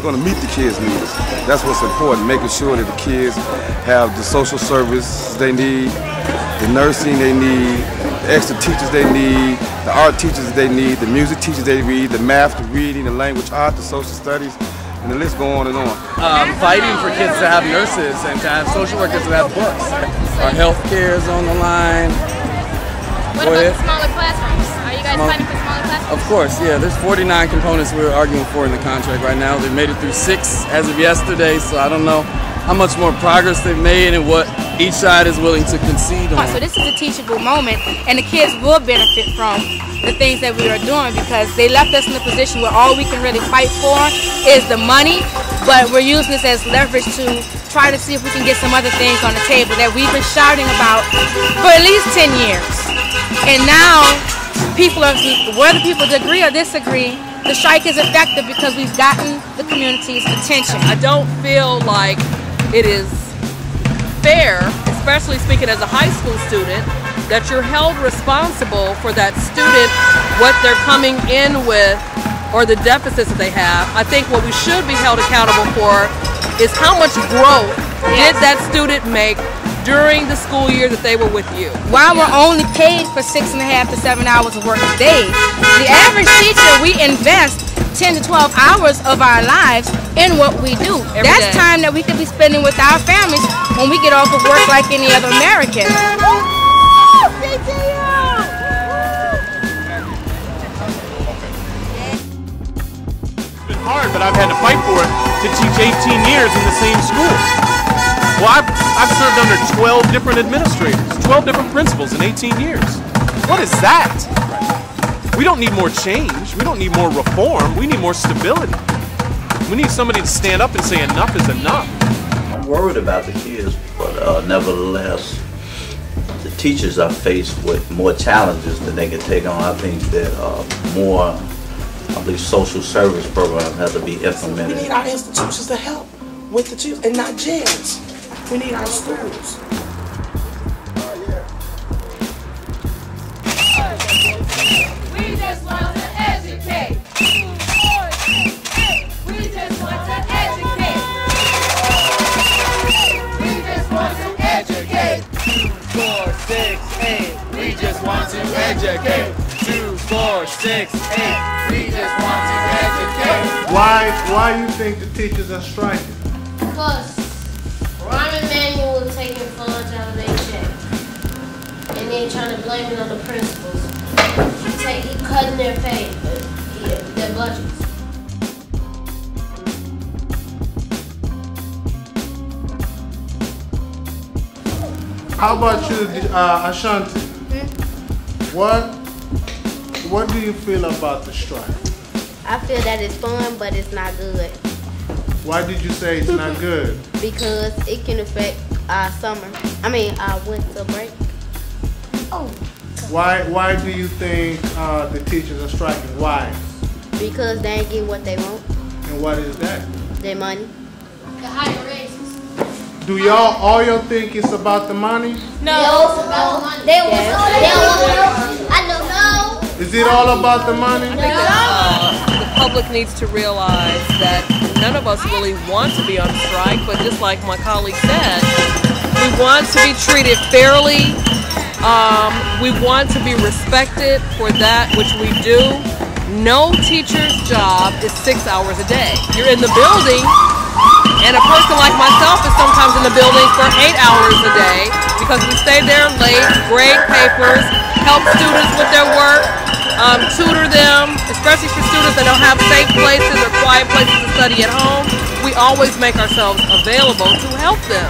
going to meet the kids' needs. That's what's important, making sure that the kids have the social service they need, the nursing they need, the extra teachers they need, the art teachers they need, the music teachers they need, the math, the reading, the language art, the social studies, and the list go on and on. Fighting for kids to have nurses and to have social workers to have books. Our health care is on the line. What about the smaller classrooms? Are you guys fighting for smaller classrooms? Of course, yeah. There's 49 components we're arguing for in the contract right now. They've made it through 6 as of yesterday, so I don't know how much more progress they've made and what each side is willing to concede on. So this is a teachable moment, and the kids will benefit from the things that we are doing because they left us in a position where all we can really fight for is the money, but we're using this as leverage to try to see if we can get some other things on the table that we've been shouting about for at least 10 years. And now, whether people agree or disagree, the strike is effective because we've gotten the community's attention. I don't feel like it is fair, especially speaking as a high school student, that you're held responsible for that student, what they're coming in with, or the deficits that they have. I think what we should be held accountable for is how much growth did that student make during the school year that they were with you. While we're only paid for 6.5 to 7 hours of work a day, the average teacher, we invest 10 to 12 hours of our lives in what we do. That's time that we could be spending with our families when we get off of work like any other American. It's been hard, but I've had to fight for it to teach 18 years in the same school. Well, I've served under 12 different administrators, 12 different principals in 18 years. What is that? We don't need more change. We don't need more reform. We need more stability. We need somebody to stand up and say enough is enough. I'm worried about the kids, but nevertheless, the teachers are faced with more challenges than they can take on. I think that more of these social service programs have to be implemented. We need our institutions to help with the children and not jails. We need our schools. We just want to educate. We just want to educate. We just want to educate. 2, 4, 6, 8. We just want to educate. 2, 4, 6, 8. We just want to educate. Why you think the teachers are striking? Because Ron and Manuel are taking funds out of their check. And then trying to blame it on the principals. He cutting their pay, their budgets. How about you, Ashanti? What do you feel about the strike? I feel that it's fun, but it's not good. Why did you say it's not good? Because it can affect our our winter break. Oh. Why do you think the teachers are striking? Why? Because they ain't getting what they want. And what is that? Their money. The higher raises. Do all y'all think it's about the money? No. It's about the money. I don't know. Is it all about the money? The public needs to realize that none of us really want to be on strike, but just like my colleague said, we want to be treated fairly. We want to be respected for that which we do. No teacher's job is 6 hours a day. You're in the building, and a person like myself is sometimes in the building for 8 hours a day because we stay there late, grade papers, help students with their work, tutor them, especially for students that don't have safe places or quiet places to study at home. We always make ourselves available to help them.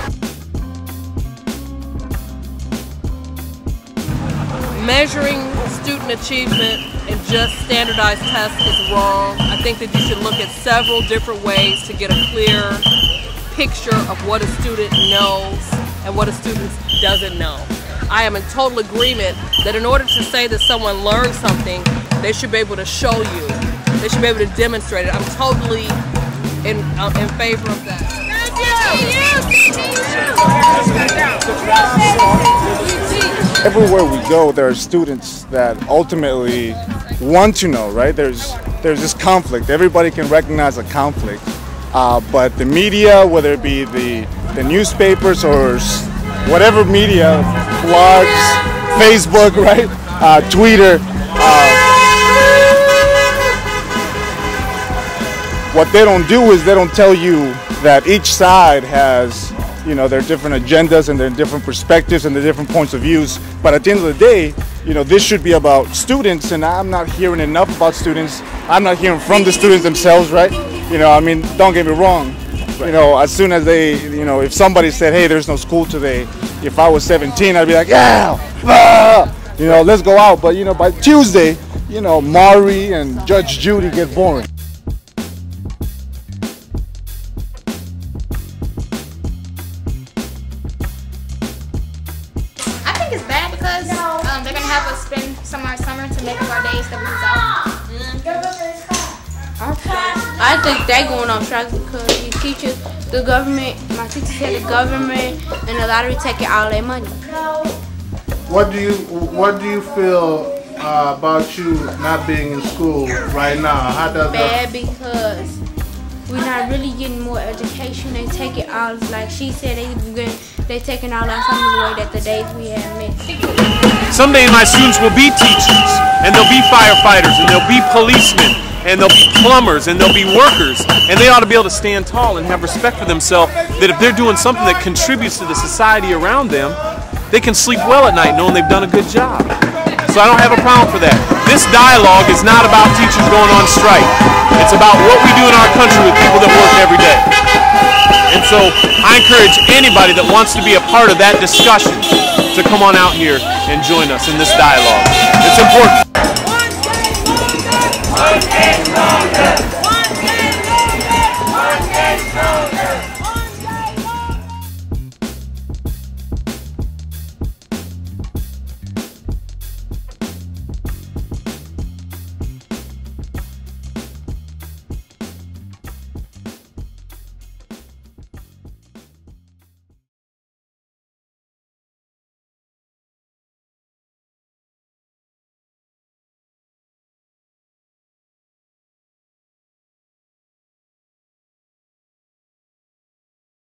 Measuring student achievement in just standardized tests is wrong. I think that you should look at several different ways to get a clear picture of what a student knows and what a student doesn't know. I am in total agreement that in order to say that someone learned something, they should be able to show you. They should be able to demonstrate it. I'm totally in favor of that. Everywhere we go, there are students that ultimately want to know, right? There's this conflict. Everybody can recognize a conflict. But the media, whether it be the newspapers or whatever media, blogs, Facebook, right, Twitter, what they don't do is they don't tell you that each side has, you know, their different agendas and their different perspectives and their different points of views. But at the end of the day, you know, this should be about students, and I'm not hearing enough about students. I'm not hearing from the students themselves, right? You know, I mean, don't get me wrong. You know, as soon as they, you know, if somebody said, hey, there's no school today, if I was 17, I'd be like, yeah, you know, let's go out. But, you know, by Tuesday, you know, Maury and Judge Judy get boring. I think it's bad because they're going to have us spend some of our summer to make up our days that we was off. I think they're going on strike because the teachers, the government, my teacher said the government and the lottery taking all their money. What do you feel about you not being in school right now? How does bad because we're not really getting more education. They take it all, like she said, they taking all our summer away that the days we had missed. Someday my students will be teachers, and they'll be firefighters, and they'll be policemen, and they'll be plumbers, and they'll be workers, and they ought to be able to stand tall and have respect for themselves, that if they're doing something that contributes to the society around them, they can sleep well at night knowing they've done a good job. So I don't have a problem for that. This dialogue is not about teachers going on strike. It's about what we do in our country with people that work every day. And so I encourage anybody that wants to be a part of that discussion to come on out here and join us in this dialogue. It's important.